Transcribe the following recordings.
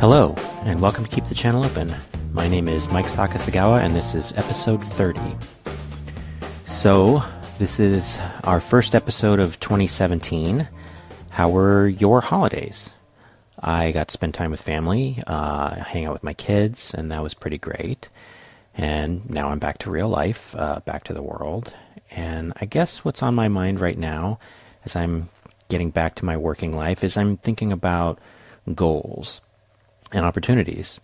Hello, and welcome to Keep the Channel Open. My name is Mike Sakasagawa, and this is episode 30. So, this is our first episode of 2017. How were your holidays? I got to spend time with family, hang out with my kids, and that was pretty great. And now I'm back to real life, back to the world. And I guess what's on my mind right now, as I'm getting back to my working life, is I'm thinking about goals and opportunities.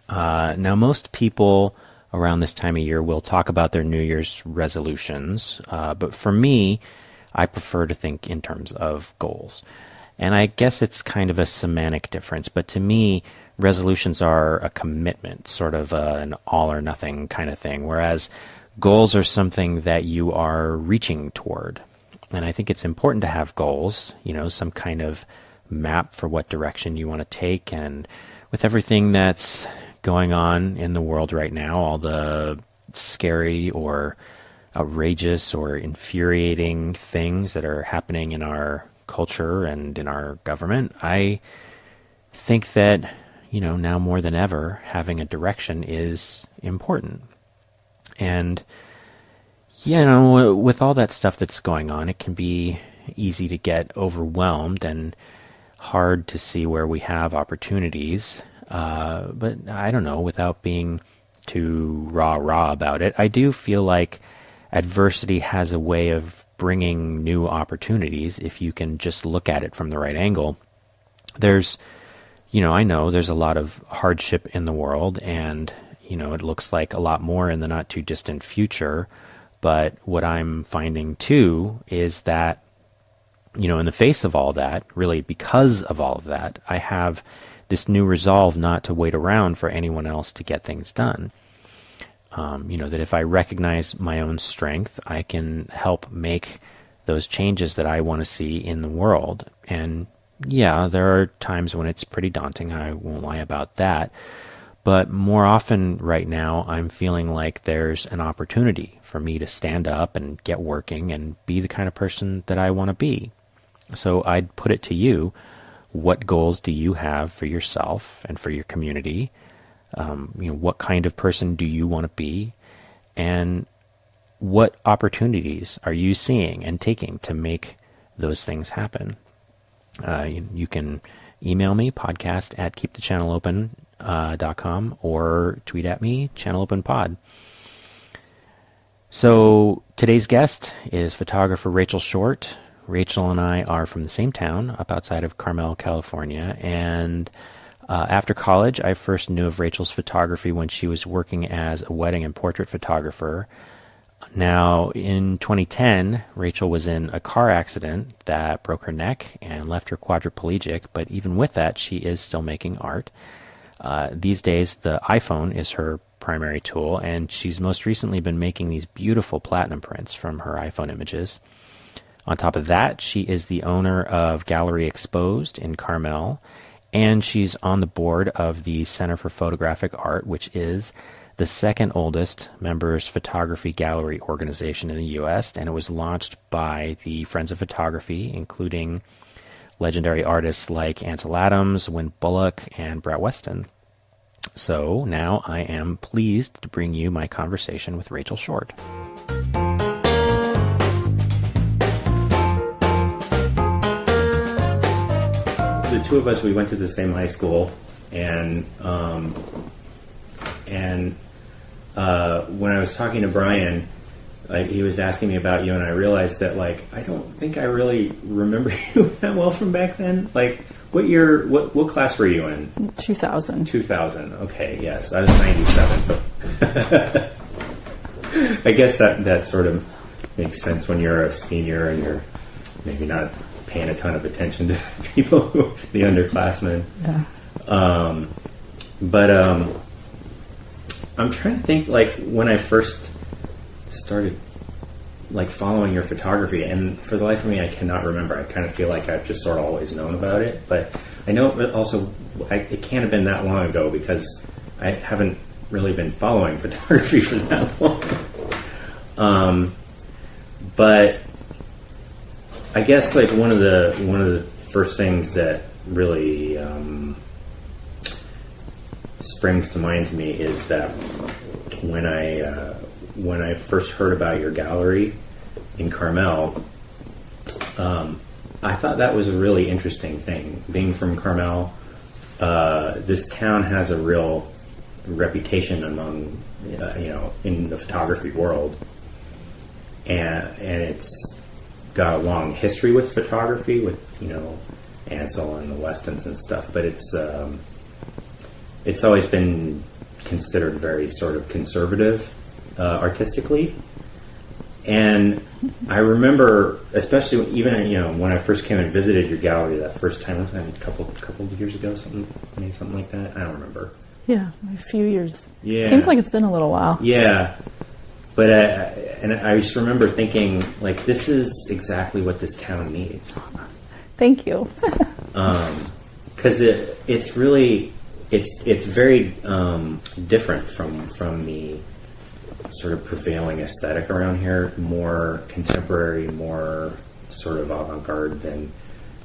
Now, most people around this time of year will talk about their New Year's resolutions, but for me, I prefer to think in terms of goals. And I guess it's kind of a semantic difference, but to me, resolutions are a commitment, sort of an all or nothing kind of thing, whereas goals are something that you are reaching toward. And I think it's important to have goals, some kind of map for what direction you want to take. And with everything that's going on in the world right now, all the scary or outrageous or infuriating things that are happening in our culture and in our government, I think that, now more than ever, having a direction is important. And, with all that stuff that's going on, it can be easy to get overwhelmed and hard to see where we have opportunities. But I don't know, without being too rah-rah about it, I do feel like adversity has a way of bringing new opportunities if you can just look at it from the right angle. I know there's a lot of hardship in the world, and, it looks like a lot more in the not too distant future. But what I'm finding too is that, in the face of all that, really because of all of that, I have this new resolve not to wait around for anyone else to get things done. That if I recognize my own strength, I can help make those changes that I want to see in the world. And yeah, there are times when it's pretty daunting. I won't lie about that. But more often right now, I'm feeling like there's an opportunity for me to stand up and get working and be the kind of person that I want to be. So I'd put it to you, what goals do you have for yourself and for your community? What kind of person do you want to be? And what opportunities are you seeing and taking to make those things happen? You can email me, podcast@keepthechanneleopen.com, or tweet at me, channeleopenpod. So today's guest is photographer Rachael Short. Rachael and I are from the same town up outside of Carmel, California, and after college, I first knew of Rachael's photography when she was working as a wedding and portrait photographer. Now, in 2010, Rachael was in a car accident that broke her neck and left her quadriplegic, but even with that, she is still making art. These days, the iPhone is her primary tool, and she's most recently been making these beautiful platinum prints from her iPhone images. On top of that, she is the owner of Gallery Exposed in Carmel, and she's on the board of the Center for Photographic Art, which is the second oldest members photography gallery organization in the U.S., and it was launched by the Friends of Photography, including legendary artists like Ansel Adams, Win Bullock, and Brett Weston. So now I am pleased to bring you my conversation with Rachael Short. The two of us, we went to the same high school, and when I was talking to Brian, he was asking me about you, and I realized that, I don't think I really remember you that well from back then. What class were you in? 2000. 2000, okay, yes. I was 97, so I guess that sort of makes sense when you're a senior and you're maybe not paying a ton of attention to people, the underclassmen. Yeah. But I'm trying to think, when I first started, following your photography, and for the life of me, I cannot remember. I kind of feel like I've just sort of always known about it, but I know also it can't have been that long ago because I haven't really been following photography for that long. But I guess one of the first things that really springs to mind to me is that when I first heard about your gallery in Carmel, I thought that was a really interesting thing. Being from Carmel, this town has a real reputation among, in the photography world, and it's got a long history with photography, with Ansel and the Westons and stuff. But it's always been considered very sort of conservative artistically. And I remember, especially even when I first came and visited your gallery that first time, was that a couple of years ago, maybe something like that. I don't remember. Yeah, a few years. Yeah, seems like it's been a little while. Yeah, but I just remember thinking, like, this is exactly what this town needs. Thank you. Because it's really it's very different from the sort of prevailing aesthetic around here, more contemporary, more sort of avant-garde than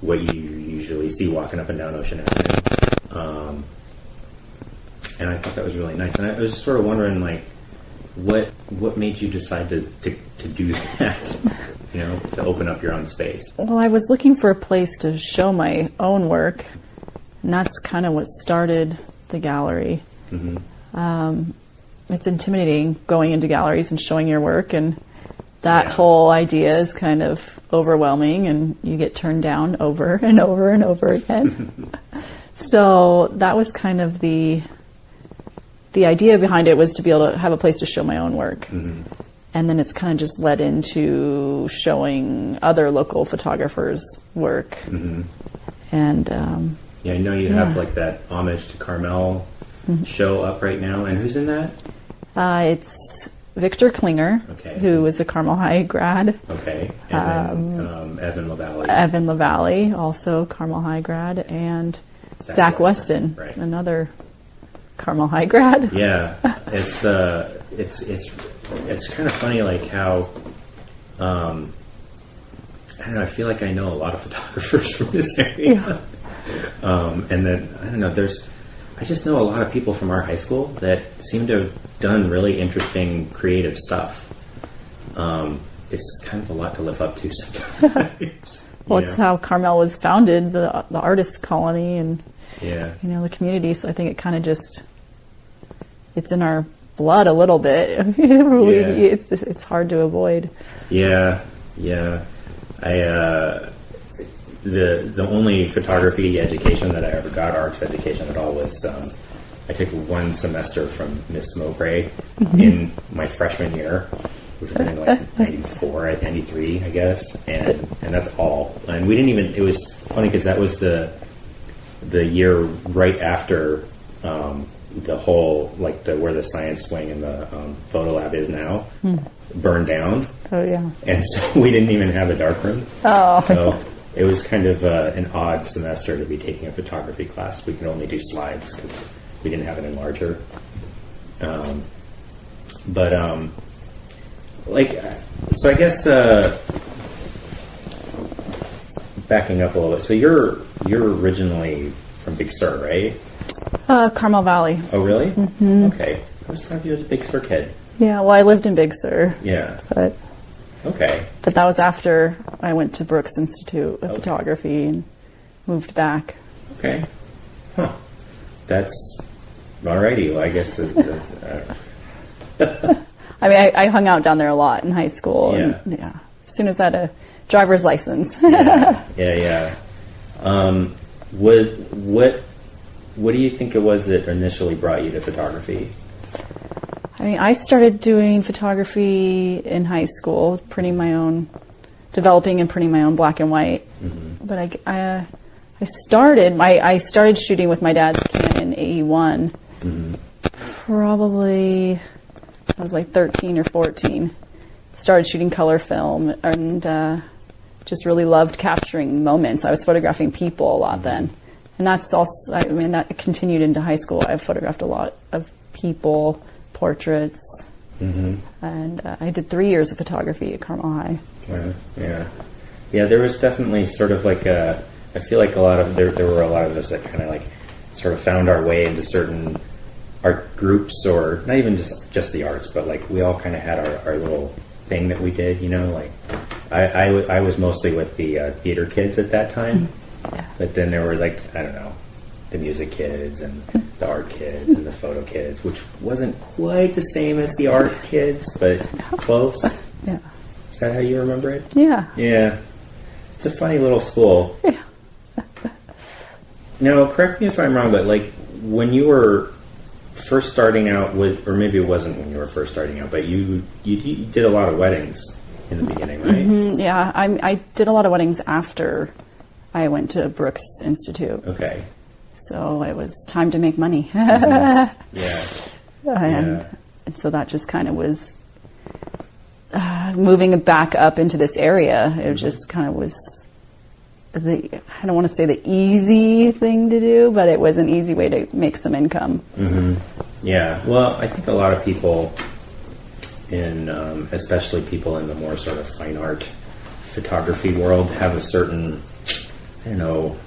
what you usually see walking up and down Ocean Avenue. And I thought that was really nice. And I was just sort of wondering, like, what made you decide to do that, to open up your own space? Well, I was looking for a place to show my own work, and that's kind of what started the gallery. Mm-hmm. It's intimidating going into galleries and showing your work, and that whole idea is kind of overwhelming, and you get turned down over and over and over again. So that was kind of the idea behind it, was to be able to have a place to show my own work. Mm-hmm. And then it's kind of just led into showing other local photographers' work. Mm-hmm. And I know you have like that homage to Carmel show up right now. And who's in that? It's Victor Klinger, who is a Carmel High grad. Okay. And then Evan LaValle. Evan LaValle, also Carmel High grad, and Zach Weston, right. Another Carmel High grad. Yeah, it's kind of funny, like how I don't know. I feel like I know a lot of photographers from this area, and then I don't know. I just know a lot of people from our high school that seem to have done really interesting, creative stuff. It's kind of a lot to live up to sometimes. Well, it's how Carmel was founded, the artist colony, and the community. So I think it kind of just, it's in our blood a little bit. It's hard to avoid. Yeah. The only photography education that I ever got, arts education at all, was I took one semester from Miss Mowbray in my freshman year, which was in like 94, 93, I guess, and that's all. And we didn't even. It was funny because that was the year right after the whole, like, where the science wing and the photo lab is now burned down. Oh yeah. And so we didn't even have a darkroom. Oh. So it was kind of an odd semester to be taking a photography class. We could only do slides because we didn't have an enlarger. So I guess backing up a little bit. So you're originally from Big Sur, right? Carmel Valley. Oh, really? Mm-hmm. Okay. I just thought you was a Big Sur kid. Yeah, well, I lived in Big Sur. Yeah. But that was after I went to Brooks Institute of Photography and moved back. Okay. Huh. That's alrighty. Well, I guess that's I mean, I hung out down there a lot in high school. Yeah. And, as soon as I had a driver's license. Yeah. What do you think it was that initially brought you to photography? I mean, I started doing photography in high school, developing and printing my own black and white. Mm-hmm. But I started shooting with my dad's Canon AE1. Mm-hmm. Probably I was like 13 or 14. Started shooting color film and just really loved capturing moments. I was photographing people a lot then. And that's also, I mean, that continued into high school. I photographed a lot of people, portraits, and I did 3 years of photography at Carmel High. Yeah. There was definitely sort of like I feel like there were a lot of us that kind of like sort of found our way into certain art groups, or not even just the arts, but like we all kind of had our little thing that we did, you know, like I was mostly with the theater kids at that time, but then there were like, I don't know, the music kids and the art kids and the photo kids, which wasn't quite the same as the art kids, but close. Yeah. Is that how you remember it? Yeah. Yeah. It's a funny little school. Yeah. Now, correct me if I'm wrong, but like when you were first starting out, or maybe it wasn't when you were first starting out, but you did a lot of weddings in the beginning, right? Mm-hmm. Yeah, I did a lot of weddings after I went to Brooks Institute. Okay. So it was time to make money. Mm-hmm. Yeah. And so that just kind of was moving back up into this area. It just kind of was I don't want to say the easy thing to do, but it was an easy way to make some income. Mm-hmm. Yeah. Well, I think a lot of people especially people in the more sort of fine art photography world have a certain, I don't know,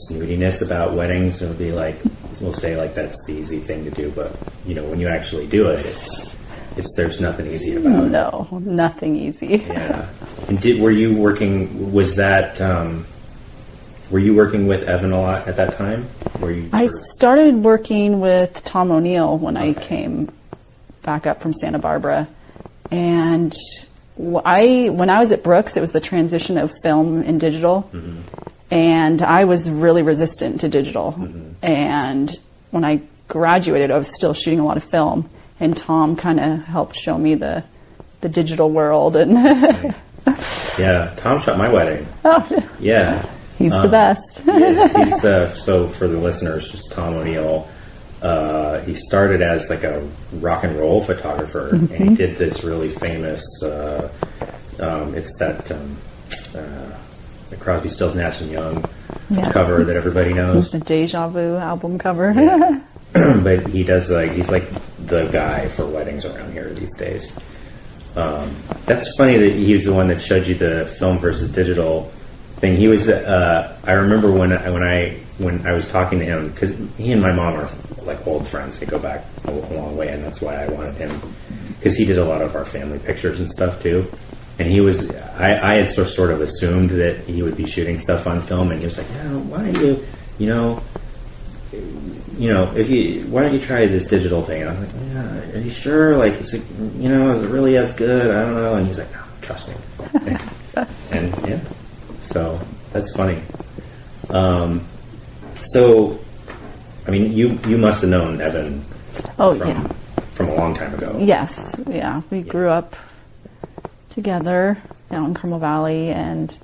snootiness about weddings. It'll be like, we'll say like that's the easy thing to do, but you know, when you actually do it, it's there's nothing easy about it. No, nothing easy. Yeah. And were you working with Evan a lot at that time? I started working with Tom O'Neill when I came back up from Santa Barbara, and when I was at Brooks, it was the transition of film and digital. Mm-hmm. And I was really resistant to digital. Mm-hmm. And when I graduated, I was still shooting a lot of film. And Tom kind of helped show me the digital world. And yeah, Tom shot my wedding. Oh, yeah. He's the best. He's so for the listeners, just Tom O'Neill. He started as like a rock and roll photographer, mm-hmm. and he did this really famous. It's that. The Crosby, Stills, Nash & Young cover that everybody knows. The Deja Vu album cover. Yeah. But he does he's like the guy for weddings around here these days. That's funny that he was the one that showed you the film versus digital thing. He was. I remember when I was talking to him, because he and my mom are like old friends. They go back a long way, and that's why I wanted him, because he did a lot of our family pictures and stuff too. And he was, I had sort of assumed that he would be shooting stuff on film, and he was like, no, why don't why don't you try this digital thing? And I was like, yeah, are you sure? Like, is it really as good? I don't know. And he was like, no, trust me. and yeah, so that's funny. So, I mean, you must have known Evan from a long time ago. Yes, yeah. We grew up together down in Carmel Valley, and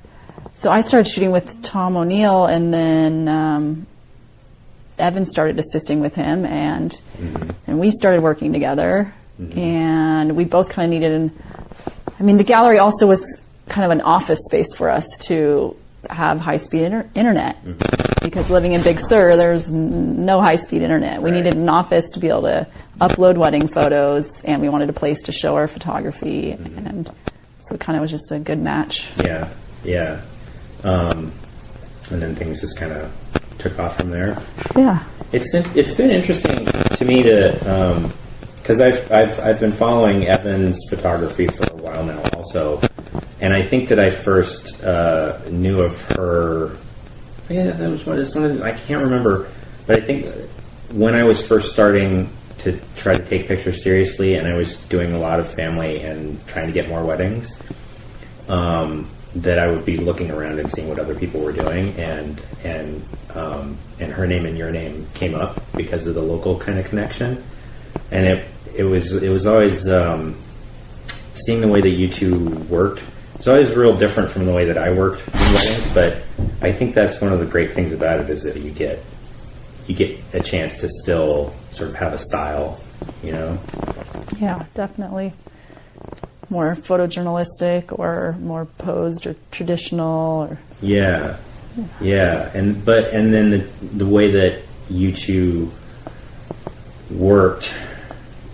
so I started shooting with Tom O'Neill, and then Evan started assisting with him, and mm-hmm. and we started working together, mm-hmm. and we both kind of needed the gallery also was kind of an office space for us to have high-speed internet, mm-hmm. because living in Big Sur, there's no high-speed internet. We needed an office to be able to upload wedding photos, and we wanted a place to show our photography, mm-hmm. and so it kind of was just a good match. Yeah, yeah. And then things just kind of took off from there. Yeah. It's been interesting to me to because I've been following Evan's photography for a while now also, and I think that I first knew of her. Yeah, that was one. I can't remember, but I think when I was first starting to try to take pictures seriously, and I was doing a lot of family and trying to get more weddings, that I would be looking around and seeing what other people were doing, and her name and your name came up because of the local kind of connection, and it was always seeing the way that you two worked. It's always real different from the way that I worked in weddings, but I think that's one of the great things about it, is that you get a chance to still sort of have a style, you know? Yeah, definitely. More photojournalistic or more posed or traditional. Or yeah. And then the way that you two worked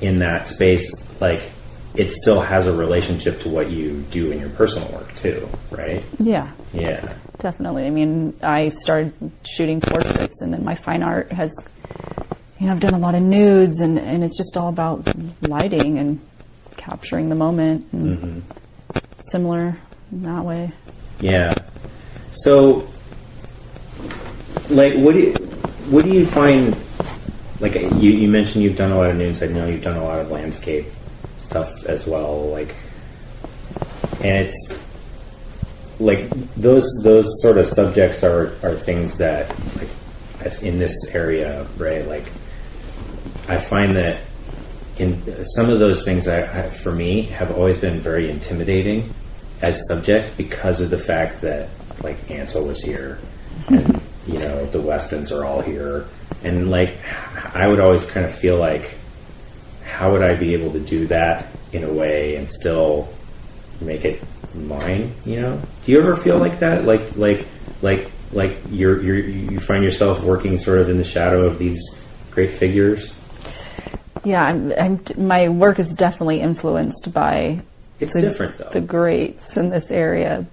in that space, like, it still has a relationship to what you do in your personal work too, right? Yeah. Yeah. Definitely. I mean, I started shooting portraits, and then my fine art has I've done a lot of nudes, and it's just all about lighting and capturing the moment, and similar in that way. Yeah. So, like, what do you find? Like, you mentioned you've done a lot of nudes. I know you've done a lot of landscape stuff as well. Like, and it's like those sort of subjects are things that, like, as in this area, right? Like, I find that in some of those things, for me, have always been very intimidating as subjects because of the fact that, like, Ansel was here, and the Westons are all here, and like, I would always kind of feel like, how would I be able to do that in a way and still make it mine? Do you ever feel like that? Like you find yourself working sort of in the shadow of these great figures? Yeah, my work is definitely influenced by different though. The greats in this area.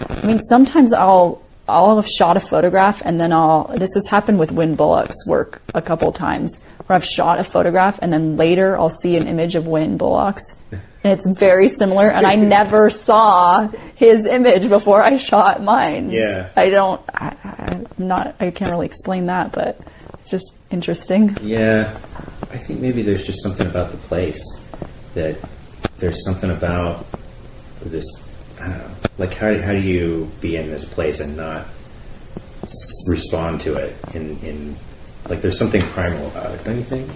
I mean, sometimes I'll have shot a photograph, and then this has happened with Wynn Bullock's work a couple times, where I've shot a photograph and then later I'll see an image of Wynn Bullock's, and it's very similar, and I never saw his image before I shot mine. Yeah. I can't really explain that, but it's just interesting. Yeah. I think maybe there's just something about the place, that there's something about this, I don't know, like, how do you be in this place and not respond to it in like, there's something primal about it, don't you think?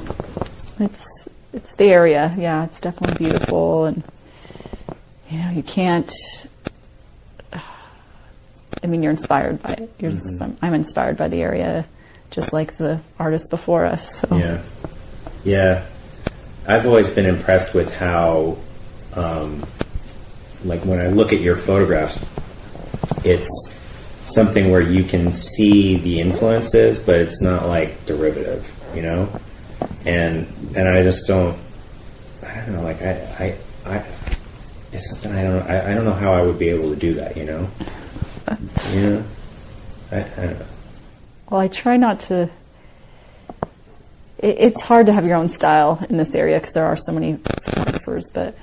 It's the area. Yeah, it's definitely beautiful, and you can't, I mean, you're inspired by it. I'm inspired by the area, just like the artists before us. So. Yeah. I've always been impressed with how, like, when I look at your photographs, it's something where you can see the influences, but it's not like derivative, and I just don't know, like, I it's something I don't know how I would be able to do that, I don't know. Well, I try not to. It's hard to have your own style in this area because there are so many photographers, but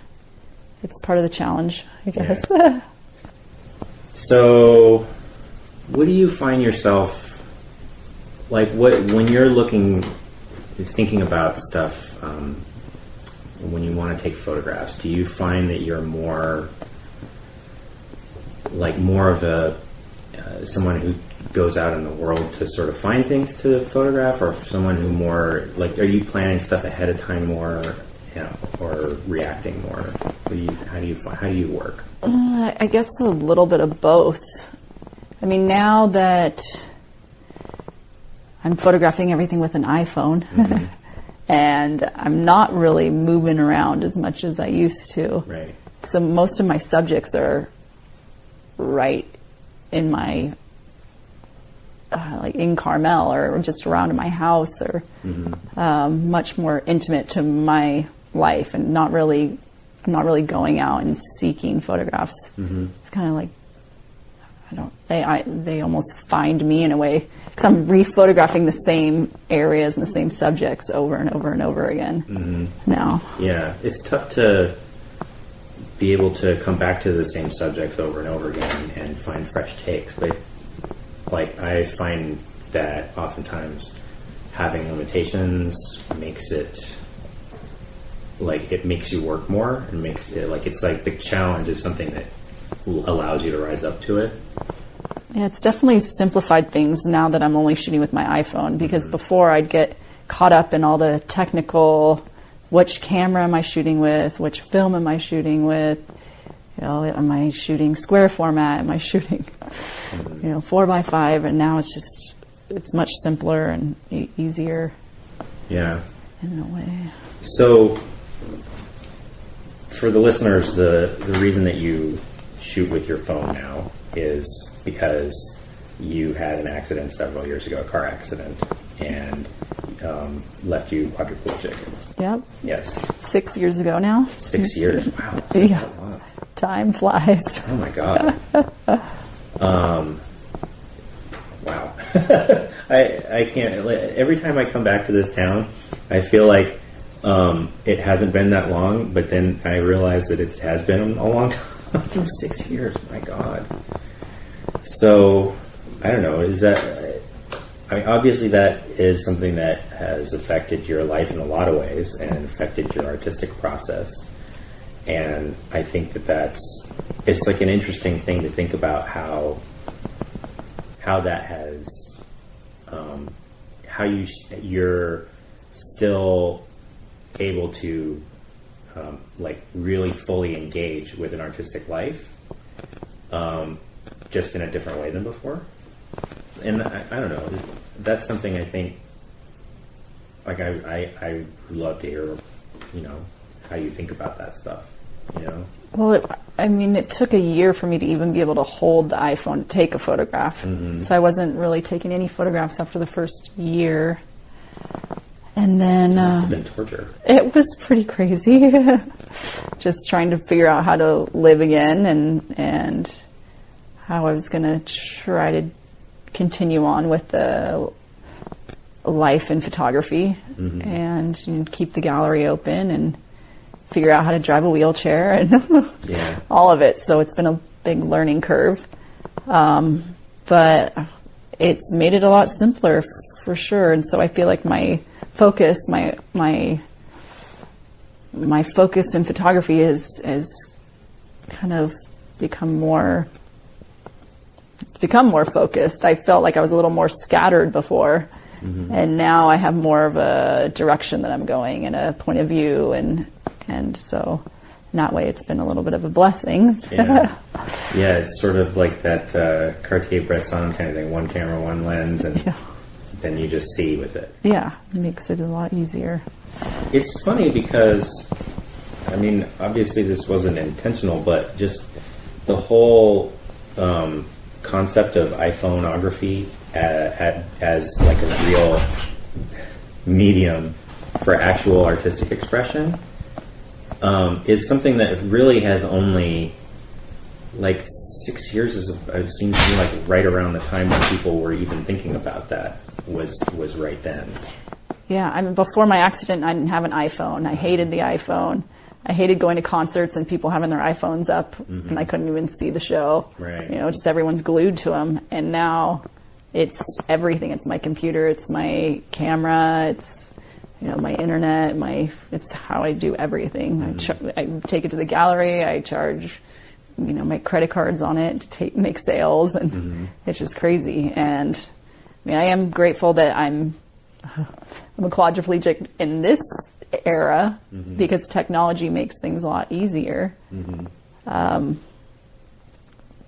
it's part of the challenge, I guess. Yeah. So, what do you find yourself, like, when you're thinking about stuff, when you want to take photographs, do you find that you're more of a someone who goes out in the world to sort of find things to photograph, or someone who more, like, are you planning stuff ahead of time more, or reacting more? How do you work? I guess a little bit of both. I mean, now that I'm photographing everything with an iPhone, and I'm not really moving around as much as I used to. Right. So most of my subjects are right in my, like, in Carmel, or just around in my house, or much more intimate to my life, and I'm not really going out and seeking photographs. It's kind of like, they almost find me in a way, because I'm re-photographing the same areas and the same subjects over and over and over again now. Yeah, it's tough to be able to come back to the same subjects over and over again and find fresh takes, but, like, I find that oftentimes having limitations makes it, like, it makes you work more, and makes it, like, it's like the challenge is something that allows you to rise up to it. Yeah, it's definitely simplified things now that I'm only shooting with my iPhone, because before I'd get caught up in all the technical, which camera am I shooting with, which film am I shooting with, am I shooting square format, am I shooting 4x5, and now it's much simpler and easier. Yeah. In a way. So, for the listeners, the reason that you shoot with your phone now is because you had an accident several years ago, a car accident, and left you quadriplegic. Yep. Yes. 6 years ago now. 6 years. Wow. Yeah. Time flies. Oh my God. Wow. I I can't. Every time I come back to this town, I feel like it hasn't been that long, but then I realize that it has been a long time. 6 years, my God. So, I don't know, obviously that is something that has affected your life in a lot of ways and affected your artistic process. And I think it's like an interesting thing to think about how that has, how you're still able to like really fully engage with an artistic life, just in a different way than before. And I don't know, that's something I think, like I love to hear, how you think about that stuff, Well, it took a year for me to even be able to hold the iPhone to take a photograph. Mm-hmm. So I wasn't really taking any photographs after the first year. And then... It must have been torture. It was pretty crazy. Just trying to figure out how to live again and how I was going to try to continue on with the life in photography, mm-hmm. and keep the gallery open and figure out how to drive a wheelchair and all of it. So it's been a big learning curve. But it's made it a lot simpler for sure. And so I feel like my focus, my focus in photography is kind of become more focused. I felt like I was a little more scattered before, mm-hmm. and now I have more of a direction that I'm going and a point of view, and so in that way it's been a little bit of a blessing. Yeah, it's sort of like that Cartier-Bresson kind of thing, one camera, one lens, and then you just see with it. Yeah, it makes it a lot easier. It's funny because, obviously this wasn't intentional, but just the whole concept of iPhoneography as like a real medium for actual artistic expression is something that really has only, like, 6 years it seems to me like right around the time when people were even thinking about that was right then. Yeah, before my accident, I didn't have an iPhone. I hated the iPhone. I hated going to concerts and people having their iPhones up, mm-hmm. and I couldn't even see the show. Right. Just everyone's glued to them. And now it's everything. It's my computer. It's my camera. It's my internet. It's how I do everything. Mm-hmm. I take it to the gallery. I charge my credit cards on it to make sales, and mm-hmm. it's just crazy. And I am grateful that I'm a quadriplegic in this era, mm-hmm. because technology makes things a lot easier. Mm-hmm.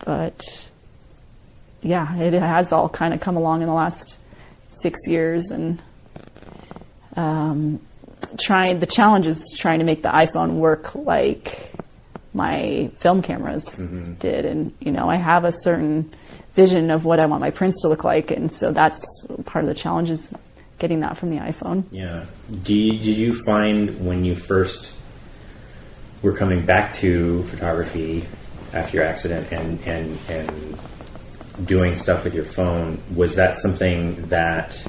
But yeah, it has all kind of come along in the last 6 years, and the challenge is trying to make the iPhone work like my film cameras mm-hmm. did. And I have a certain vision of what I want my prints to look like, and so that's part of the challenge, is getting that from the iPhone. Yeah. Did you find when you first were coming back to photography after your accident and doing stuff with your phone, was that something that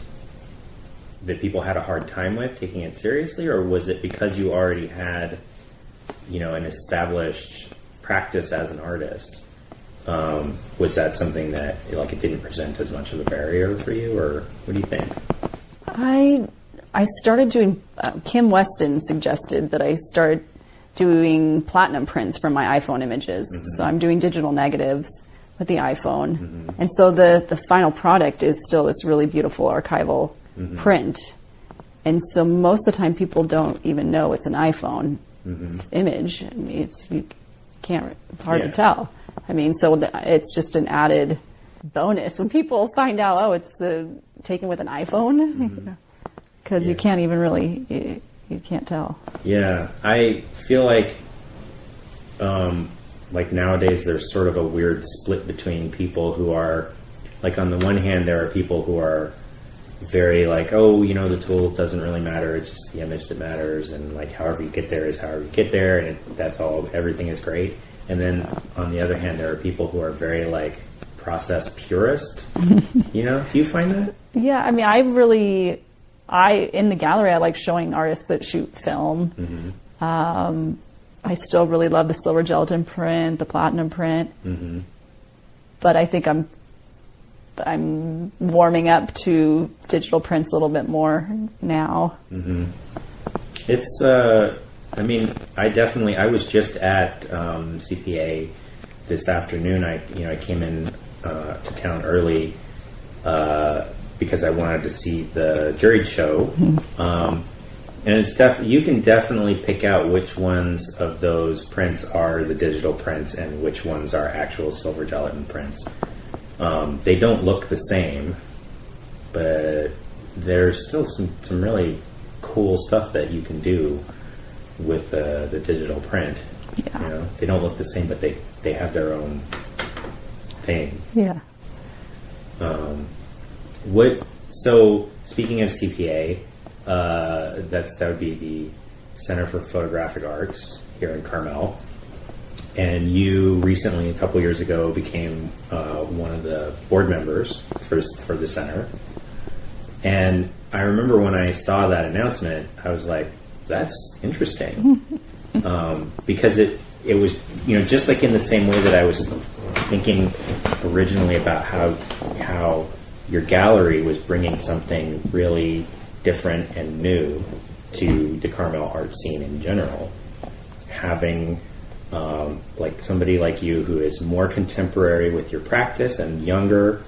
people had a hard time with, taking it seriously, or was it because you already had an established practice as an artist? Was that something that it didn't present as much of a barrier for you, or what do you think? I started doing, Kim Weston suggested that I start doing platinum prints from my iPhone images. Mm-hmm. So I'm doing digital negatives with the iPhone. Mm-hmm. And so the final product is still this really beautiful archival mm-hmm. print. And so most of the time people don't even know it's an iPhone mm-hmm. image. It's hard to tell. So it's just an added bonus when people find out, it's taken with an iPhone, because you can't even really, you can't tell. Yeah, I feel like nowadays there's sort of a weird split between people who are, on the one hand, there are people who are very the tool doesn't really matter, it's just the image that matters, and however you get there is however you get there, and that's all, everything is great. And then on the other hand, there are people who are very process purist. You know, do you find that? Yeah, I mean, in the gallery, I like showing artists that shoot film. I still really love the silver gelatin print, the platinum print. But I think I'm warming up to digital prints a little bit more now. It's, I mean, I was just at CPA this afternoon. I came in to town early because I wanted to see the juried show. And it's you can definitely pick out which ones of those prints are the digital prints and which ones are actual silver gelatin prints. They don't look the same, but there's still some really cool stuff that you can do with the digital print. Yeah. You know, they don't look the same, but they have their own thing. Yeah. So speaking of CPA, that would be the Center for Photographic Arts here in Carmel. And you recently, a couple years ago, became one of the board members for the center. And I remember when I saw that announcement, I was like, that's interesting. Because it was, you know, just like in the same way that I was thinking originally about how your gallery was bringing something really different and new to the Carmel art scene in general. Having like somebody like you who is more contemporary with your practice and younger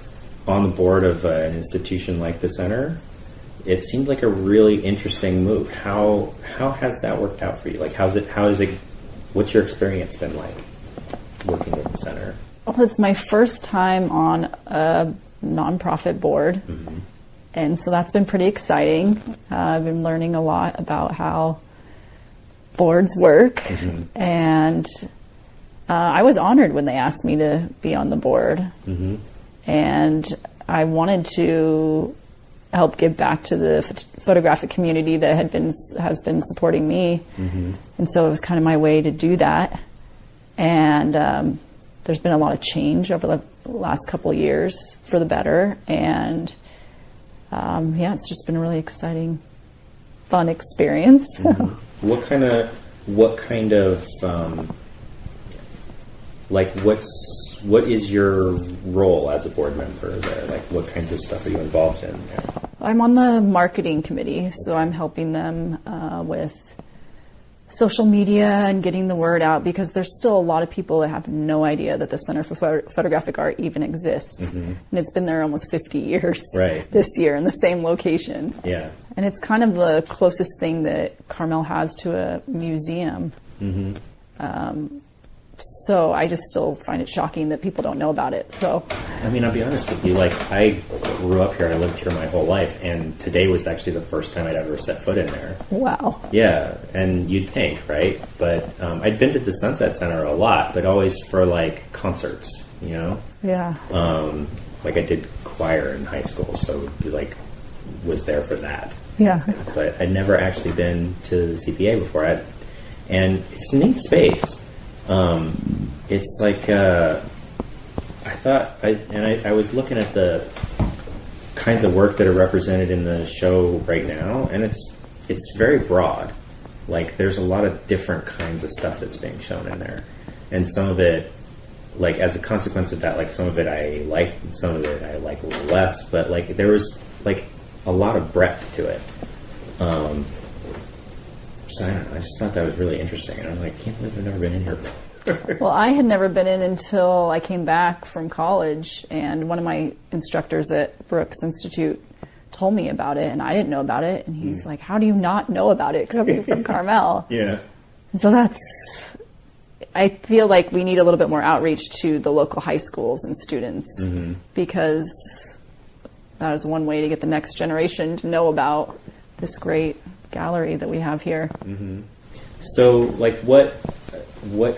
on the board of an institution like the center, it seemed like a really interesting move. How has that worked out for you? Like, what's your experience been like working with the center? Well, it's my first time on a nonprofit board. And so that's been pretty exciting. I've been learning a lot about how boards work. And I was honored when they asked me to be on the board. And I wanted to help give back to the photographic community that has been supporting me. And so it was kind of my way to do that. And there's been a lot of change over the last couple of years for the better. And yeah, it's just been a really exciting, fun experience. What kind of like what is your role as a board member there? Like, what kinds of stuff are you involved in there? I'm on the marketing committee, so I'm helping them with social media and getting the word out, because there's still a lot of people that have no idea that the Center for Photographic Art even exists. And it's been there almost 50 years this year in the same location. Yeah. And it's kind of the closest thing that Carmel has to a museum. So I just still find it shocking that people don't know about it. So, I mean, I'll be honest with you, like, I grew up here, I lived here my whole life, and today was actually the first time I'd ever set foot in there. Wow. Yeah, and you'd think, right? But I'd been to the Sunset Center a lot, but always for, like, concerts, you know? Yeah. Like, I did choir in high school, so, like, was there for that. Yeah. But I'd never actually been to the CPA before. And it's a neat space. It's like, I was looking at the kinds of work that are represented in the show right now, and it's very broad. Like, there's a lot of different kinds of stuff that's being shown in there. And some of it, like, as a consequence of that, like, some of it I like, some of it I like a little less, but, like, there was, like, a lot of breadth to it. So I don't know, I just thought that was really interesting. And I'm like, I can't believe I've never been in here before. Well, I had never been in until I came back from college, and one of my instructors at Brooks Institute told me about it, and I didn't know about it. And he's like, how do you not know about it coming from Carmel? Yeah. And so I feel like we need a little bit more outreach to the local high schools and students, because that is one way to get the next generation to know about this great gallery that we have here. So, like, what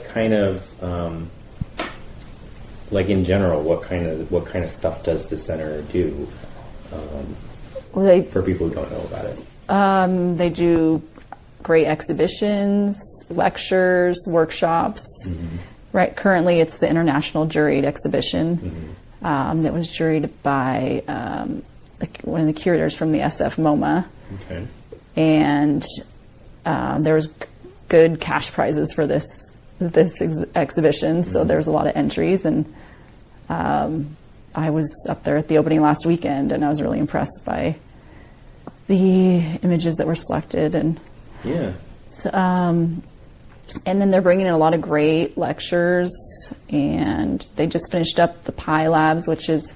kind of, like, in general, what kind of stuff does the center do for people who don't know about it? They do great exhibitions, lectures, workshops. Right. Currently, it's the International Juried Exhibition. that was juried by one of the curators from the SF MoMA. Okay. And there was good cash prizes for this exhibition, so there was a lot of entries, and I was up there at the opening last weekend, and I was really impressed by the images that were selected. And yeah. so, and then they're bringing in a lot of great lectures, and they just finished up the Pi Labs, which is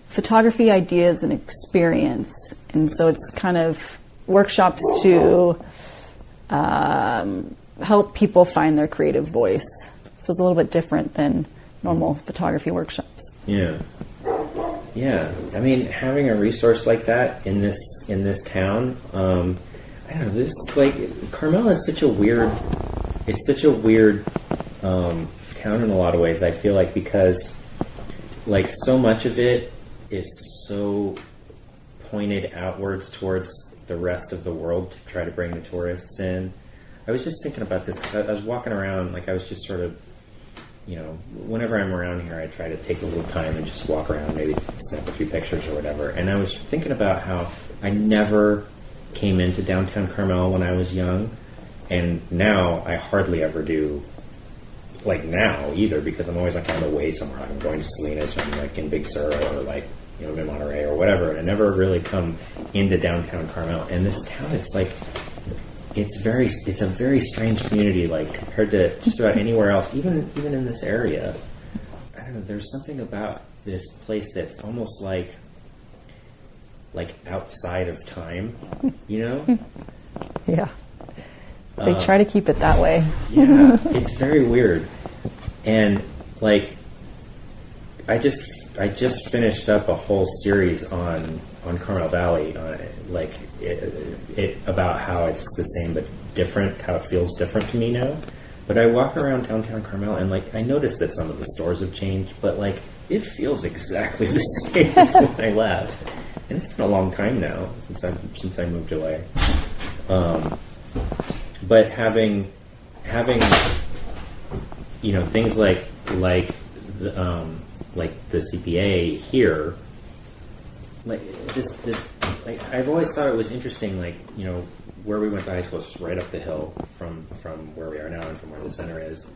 photography, ideas, and experience. And so it's kind of workshops to help people find their creative voice. So it's a little bit different than normal photography workshops. Yeah. Yeah. I mean, having a resource like that in this town, I don't know, this, like, Carmel is such a weird town in a lot of ways, I feel like, because, like, so much of it is so pointed outwards towards the rest of the world to try to bring the tourists in. I was just thinking about this because I was walking around, like, I was just sort of, you know, whenever I'm around here, I try to take a little time and just walk around, maybe snap a few pictures or whatever. And I was thinking about how I never came into downtown Carmel when I was young, and now I hardly ever do, like, now either, because I'm always, like, on the way somewhere. Like, I'm going to Salinas, or I'm, like, in Big Sur, or, like, you know, in Monterey or whatever, and I never really come into downtown Carmel. And this town is, like, it's a very strange community, like, compared to just about anywhere else, even in this area. I don't know, there's something about this place that's almost like outside of time, you know? Yeah. They try to keep it that way. Yeah, it's very weird. And, like, I just finished up a whole series on Carmel Valley, like, it about how it's the same but different, how it feels different to me now. But I walk around downtown Carmel, and, like, I noticed that some of the stores have changed, but, like, it feels exactly the same as when I left. And it's been a long time now since I moved away. But having you know, things like the CPA here, like this, like, I've always thought it was interesting, like, you know, where we went to high school is right up the hill from where we are now and from where the center is,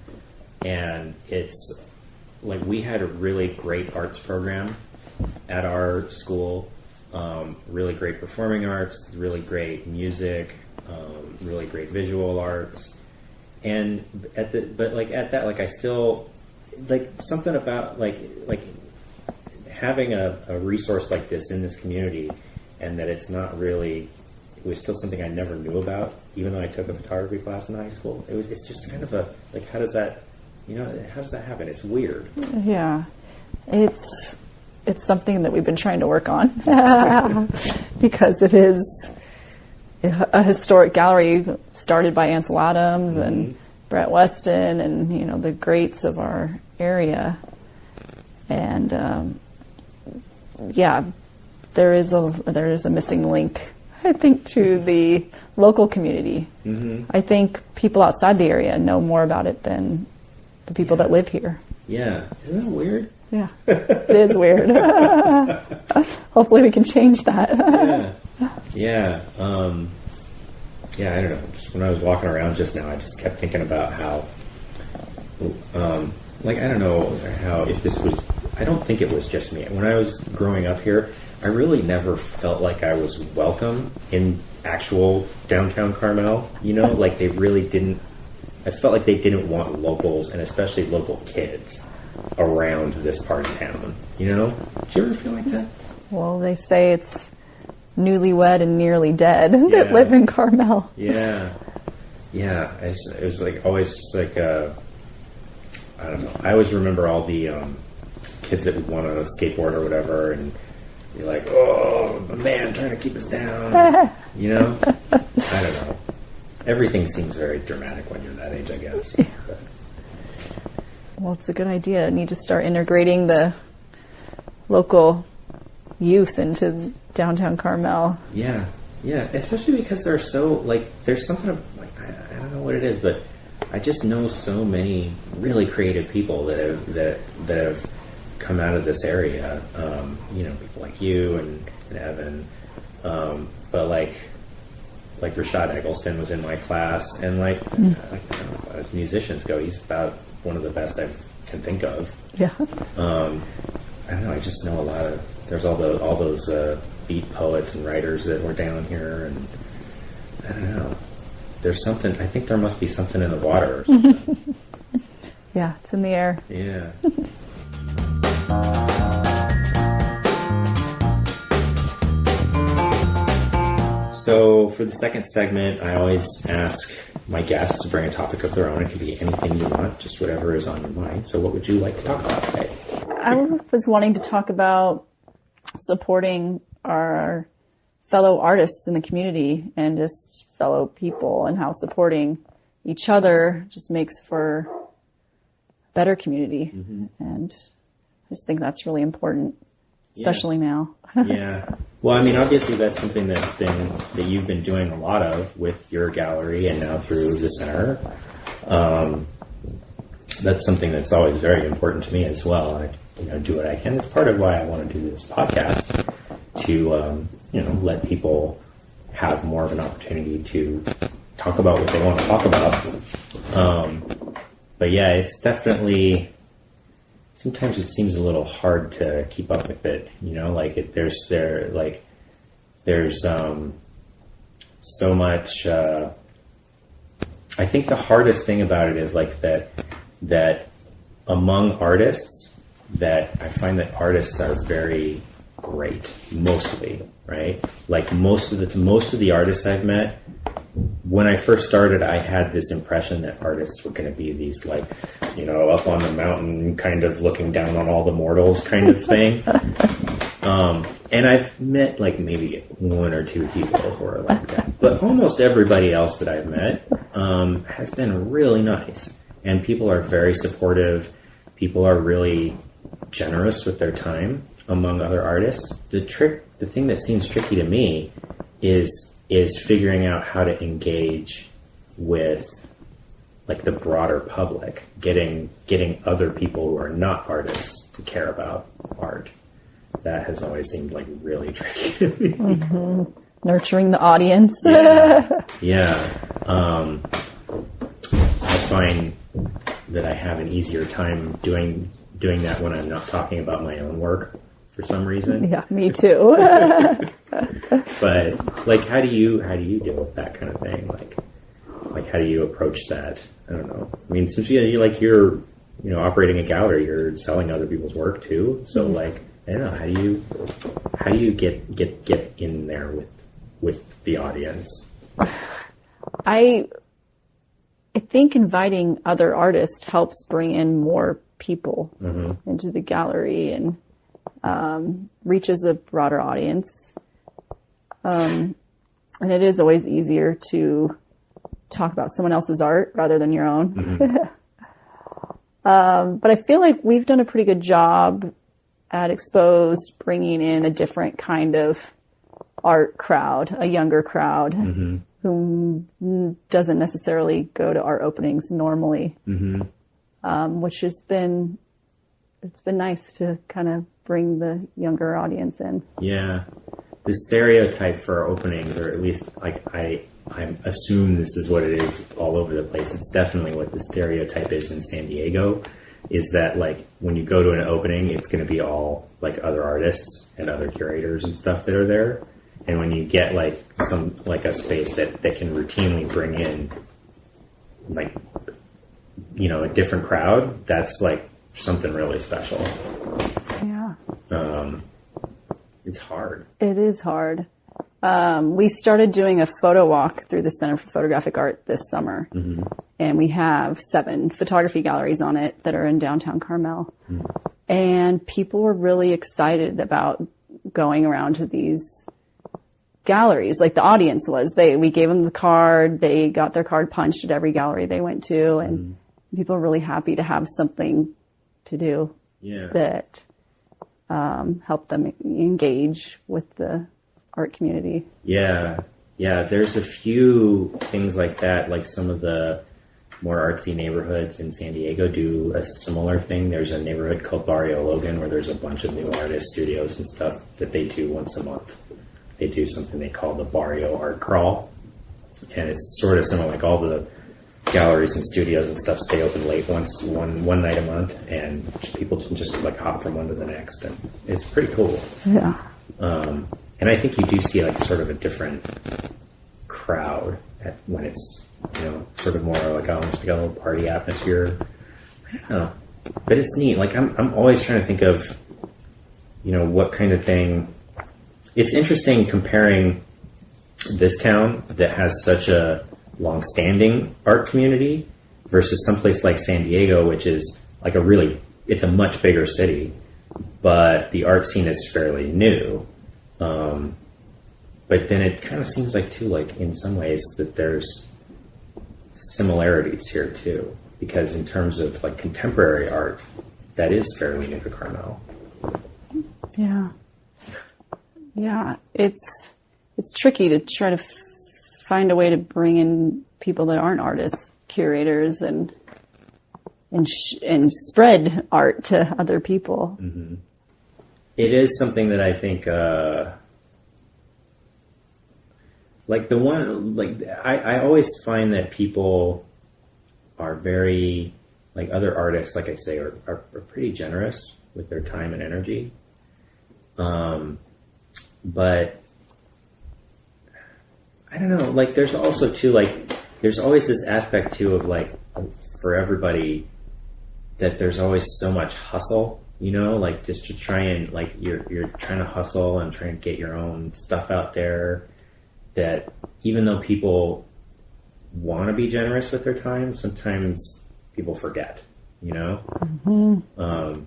and it's like we had a really great arts program at our school, really great performing arts, really great music, really great visual arts, and at that, I still, like, something about like having a resource like this in this community, and that it's not really, it was still something I never knew about, even though I took a photography class in high school. It's just kind of a, like, how does that happen? It's weird. Yeah, it's something that we've been trying to work on because it is a historic gallery started by Ansel Adams and Brett Weston, and, you know, the greats of our area. And yeah, there is a missing link, I think, to the local community. Mm-hmm. I think people outside the area know more about it than the people that live here. Yeah, isn't that weird? Yeah, it is weird. Hopefully we can change that. Yeah. Yeah, I don't know. Just when I was walking around just now, I just kept thinking about how, like, I don't know how, if this was, I don't think it was just me. When I was growing up here, I really never felt like I was welcome in actual downtown Carmel. You know, like, they really didn't, I felt like they didn't want locals, and especially local kids, around this part of town. You know? Did you ever feel like that? Well, they say it's newlywed and nearly dead that live in Carmel. Yeah. It was like always just like I don't know. I always remember all the kids that would want on a skateboard or whatever, and be like, "Oh, a man trying to keep us down." You know? I don't know. Everything seems very dramatic when you're that age, I guess. Yeah. Well, it's a good idea. I need to start integrating the local youth into downtown Carmel. Yeah, especially because they're so, like, there's something like, I don't know what it is, but I just know so many really creative people that have come out of this area. People like you and Evan, but like Rashad Eggleston was in my class, and I don't know, as musicians go, he's about one of the best I can think of. Yeah. I don't know. I just know a lot of. There's all those beat poets and writers that were down here, and I don't know. There's something. I think there must be something in the water or something. Yeah, it's in the air. Yeah. So for the second segment, I always ask my guests to bring a topic of their own. It could be anything you want, just whatever is on your mind. So what would you like to talk about today? I was wanting to talk about supporting our fellow artists in the community and just fellow people, and how supporting each other just makes for a better community. Mm-hmm. And I just think that's really important, especially now. Yeah. Well, I mean, obviously that's something that you've been doing a lot of with your gallery and now through the center. That's something that's always very important to me as well. I do what I can. It's part of why I want to do this podcast, to let people have more of an opportunity to talk about what they want to talk about. But yeah, it's definitely, sometimes it seems a little hard to keep up with it. There's so much. I think the hardest thing about it is that among artists, that I find that artists are very great, mostly, right? Like most of the artists I've met, when I first started, I had this impression that artists were going to be these up on the mountain, kind of looking down on all the mortals kind of thing. And I've met maybe one or two people who are like that, but almost everybody else that I've met has been really nice, and people are very supportive. People are really generous with their time, among other artists. The thing that seems tricky to me is figuring out how to engage with the broader public, getting other people who are not artists to care about art. That has always seemed really tricky to me. Mm-hmm. Nurturing the audience. Yeah. I find that I have an easier time doing that when I'm not talking about my own work for some reason. Yeah, me too. But how do you deal with that kind of thing? How do you approach that? I don't know. I mean, since you're operating a gallery, you're selling other people's work too. So I don't know, how do you get in there with the audience? I think inviting other artists helps bring in more people into the gallery and reaches a broader audience. And it is always easier to talk about someone else's art rather than your own. Mm-hmm. But I feel like we've done a pretty good job at Exposed bringing in a different kind of art crowd, a younger crowd, mm-hmm. who doesn't necessarily go to art openings normally, mm-hmm. Which it's been nice to kind of bring the younger audience in. Yeah. The stereotype for openings, or at least I assume this is what it is all over the place. It's definitely what the stereotype is in San Diego, is that when you go to an opening, it's going to be all other artists and other curators and stuff that are there. And when you get a space that can routinely bring in a different crowd, that's something really special. Yeah. It's hard. It is hard. We started doing a photo walk through the Center for Photographic Art this summer. Mm-hmm. And we have 7 photography galleries on it that are in downtown Carmel. Mm-hmm. And people were really excited about going around to these galleries. The audience was. We gave them the card. They got their card punched at every gallery they went to. And people are really happy to have something to do that helped them engage with the art community. Yeah. There's a few things like that, some of the more artsy neighborhoods in San Diego do a similar thing. There's a neighborhood called Barrio Logan where there's a bunch of new artist studios and stuff that they do once a month. They do something they call the Barrio Art Crawl, and it's sort of similar. Like all the galleries and studios and stuff stay open late one night a month, and people can just like hop from one to the next, and it's pretty cool. Yeah. And I think you do see like sort of a different crowd when it's, you know, sort of more like almost like a little party atmosphere. I don't know, but it's neat. Like I'm always trying to think of, you know, what kind of thing. It's interesting comparing this town that has such a long-standing art community versus someplace like San Diego, which is like it's a much bigger city, but the art scene is fairly new. But then it kind of seems like too, like in some ways that there's similarities here too, because in terms of like contemporary art, that is fairly new to Carmel. Yeah. Yeah. It's tricky to try to find a way to bring in people that aren't artists, curators, and spread art to other people. Mm-hmm. It is something that I think, I always find that people are very, like other artists, like I say, are pretty generous with their time and energy. But I don't know, like there's also too, like there's always this aspect too of like for everybody that there's always so much hustle, you know, like just to try and like you're trying to hustle and try and get your own stuff out there, that even though people want to be generous with their time, sometimes people forget, you know. Mm-hmm.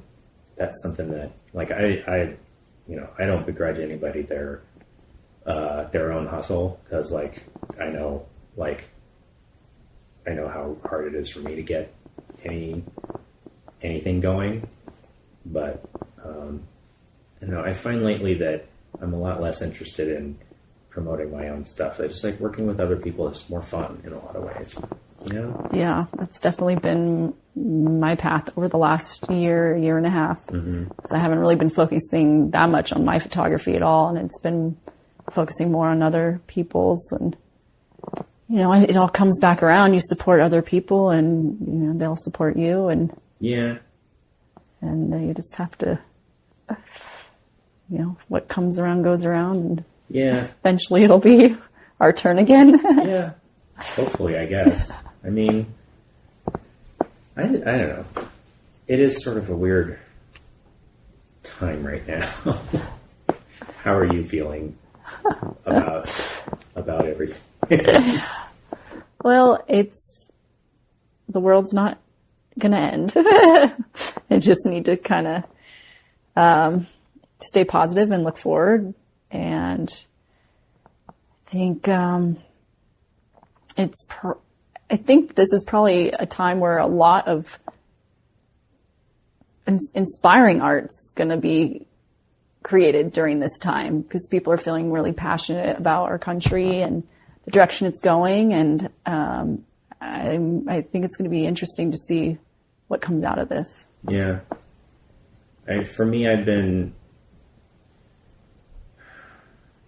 That's something that like I don't begrudge anybody their own hustle, because like I know how hard it is for me to get anything going, but I find lately that I'm a lot less interested in promoting my own stuff. I just like working with other people is more fun in a lot of ways, you know? Yeah, that's definitely been my path over the last year and a half. Mm-hmm. Because I haven't really been focusing that much on my photography at all, and it's been focusing more on other people's, and you know, it all comes back around. You support other people, and you know they'll support you, and yeah, and you just have to, you know, what comes around goes around, and yeah, eventually it'll be our turn again. Yeah, hopefully, I guess. I mean, I don't know. It is sort of a weird time right now. How are you feeling about everything? Well, the world's not gonna end. I just need to kind of stay positive and look forward. And I think I think this is probably a time where a lot of inspiring art's going to be created during this time, because people are feeling really passionate about our country and the direction it's going. And I think it's going to be interesting to see what comes out of this. Yeah. For me,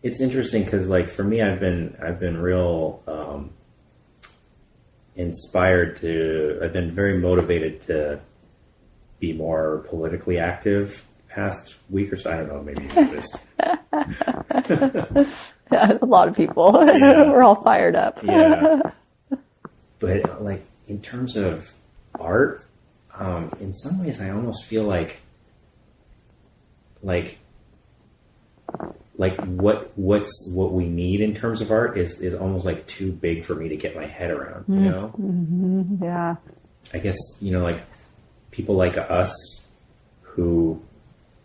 it's interesting because, like, for me, I've been real inspired I've been very motivated to be more politically active past week or so. I don't know, maybe you noticed. Yeah, a lot of people. Yeah. We're all fired up. Yeah. But, like, in terms of art, in some ways, I almost feel like what we need in terms of art is almost like too big for me to get my head around, you know? Mm-hmm. Yeah. I guess, you know, like people like us who,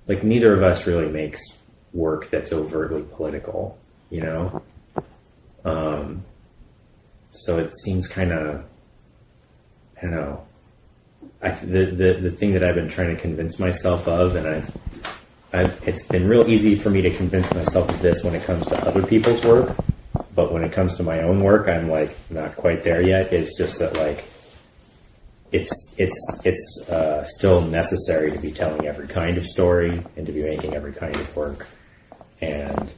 like, neither of us really makes work that's overtly political, you know? So it seems kind of, I don't know, the thing that I've been trying to convince myself of, and it's been real easy for me to convince myself of this when it comes to other people's work, but when it comes to my own work, I'm like not quite there yet. It's just that, like, it's still necessary to be telling every kind of story and to be making every kind of work, and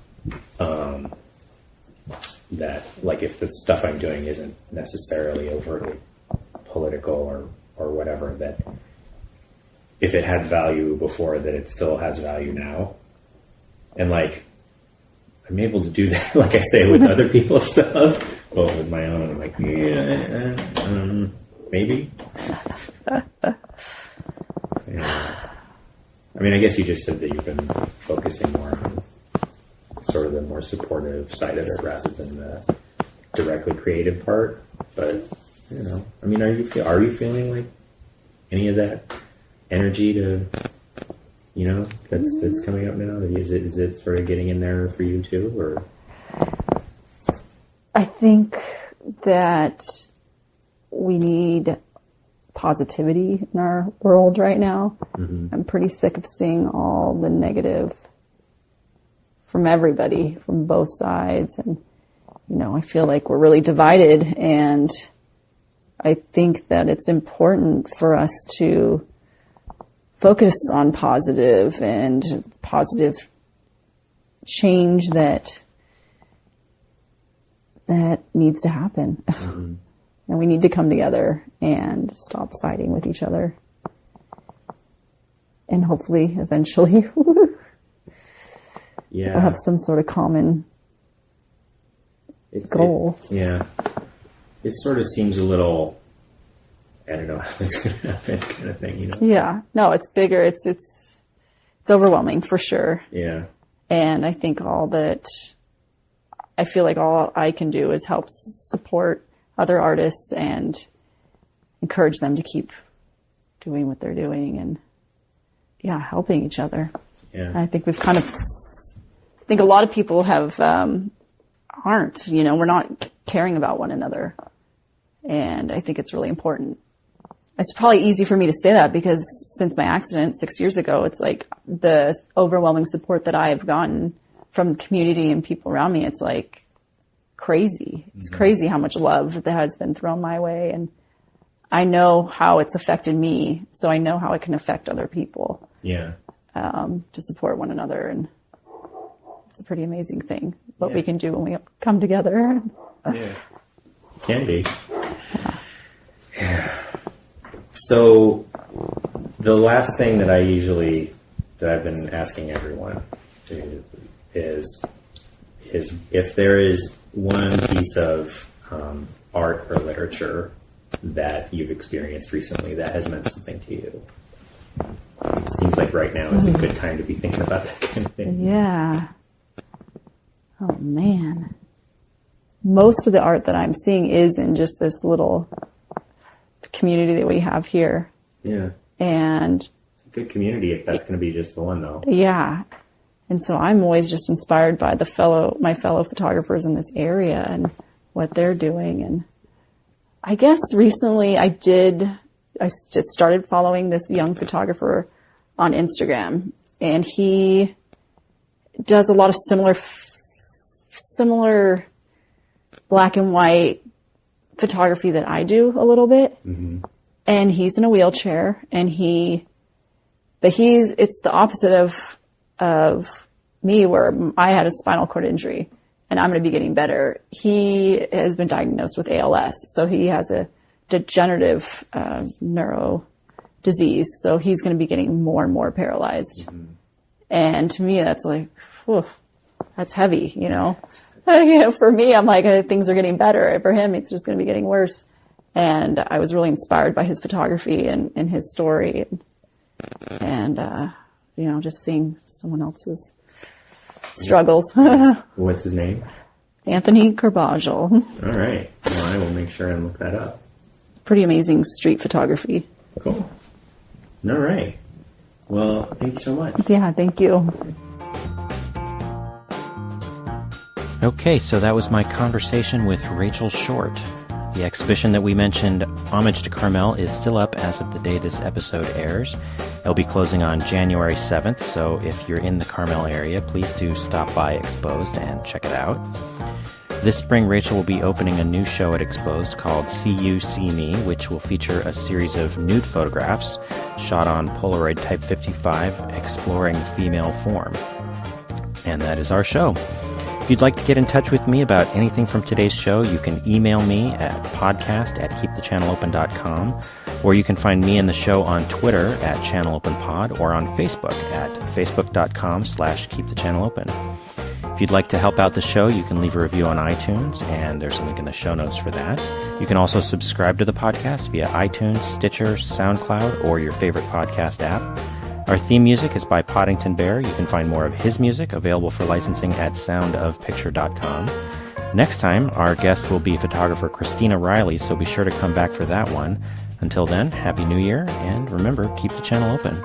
that, like, if the stuff I'm doing isn't necessarily overtly political or whatever, that if it had value before, that it still has value now. And, like, I'm able to do that, like I say, with other people's stuff, but with my own, I'm like, maybe. Yeah. I mean, I guess you just said that you've been focusing more on sort of the more supportive side of it rather than the directly creative part. But, you know, I mean, are you feeling like any of that energy to, you know, that's coming up now? Is it sort of getting in there for you too, or? I think that we need positivity in our world right now. Mm-hmm. I'm pretty sick of seeing all the negative from everybody, from both sides. And, you know, I feel like we're really divided, and I think that it's important for us to focus on positive change that needs to happen. Mm-hmm. And we need to come together and stop fighting with each other. And hopefully, eventually, we'll have some sort of common goal. It sort of seems a little, I don't know how that's going to happen, kind of thing, you know? Yeah. No, it's bigger. It's overwhelming for sure. Yeah. And I think I feel like all I can do is help support other artists and encourage them to keep doing what they're doing and, helping each other. Yeah. I think I think a lot of people aren't, you know, we're not caring about one another. And I think it's really important. It's probably easy for me to say that because since my accident 6 years ago, it's like the overwhelming support that I have gotten from the community and people around me. It's like crazy. It's crazy how much love that has been thrown my way. And I know how it's affected me. So I know how it can affect other people. Yeah. To support one another. And it's a pretty amazing thing what we can do when we come together. Yeah. Can be. Yeah. So the last thing that I've been asking everyone is if there is one piece of art or literature that you've experienced recently that has meant something to you. It seems like right now is a good time to be thinking about that kind of thing. Yeah. Oh man. Most of the art that I'm seeing is in just this little community that we have here. Yeah. And it's a good community if that's going to be just the one, though. Yeah. And so I'm always just inspired by my fellow photographers in this area and what they're doing. And I guess recently I just started following this young photographer on Instagram, and he does a lot of similar black and white photography that I do a little bit. Mm-hmm. And he's in a wheelchair, and it's the opposite of me, where I had a spinal cord injury and I'm going to be getting better. He has been diagnosed with ALS. So he has a degenerative neuro disease. So he's going to be getting more and more paralyzed. Mm-hmm. And to me, that's like, whew, that's heavy, you know? For me, I'm like, things are getting better. For him, it's just going to be getting worse. And I was really inspired by his photography and his story. And just seeing someone else's struggles. What's his name? Anthony Carvajal. All right. Well, I will make sure and look that up. Pretty amazing street photography. Cool. All right. Well, thank you so much. Yeah, thank you. Okay, so that was my conversation with Rachael Short. The exhibition that we mentioned, Homage to Carmel, is still up as of the day this episode airs. It'll be closing on January 7th, so if you're in the Carmel area, please do stop by Exposed and check it out. This spring, Rachael will be opening a new show at Exposed called See You, See Me, which will feature a series of nude photographs shot on Polaroid Type 55 exploring female form. And that is our show. If you'd like to get in touch with me about anything from today's show, you can email me at podcast@keepthechanneleopen.com, or you can find me and the show on Twitter at ChannelOpenPod, or on Facebook at facebook.com/keepthechanneleopen. If you'd like to help out the show, you can leave a review on iTunes, and there's a link in the show notes for that. You can also subscribe to the podcast via iTunes, Stitcher, SoundCloud, or your favorite podcast app. Our theme music is by Poddington Bear. You can find more of his music available for licensing at soundofpicture.com. Next time, our guest will be photographer Christina Riley, so be sure to come back for that one. Until then, Happy New Year, and remember, keep the channel open.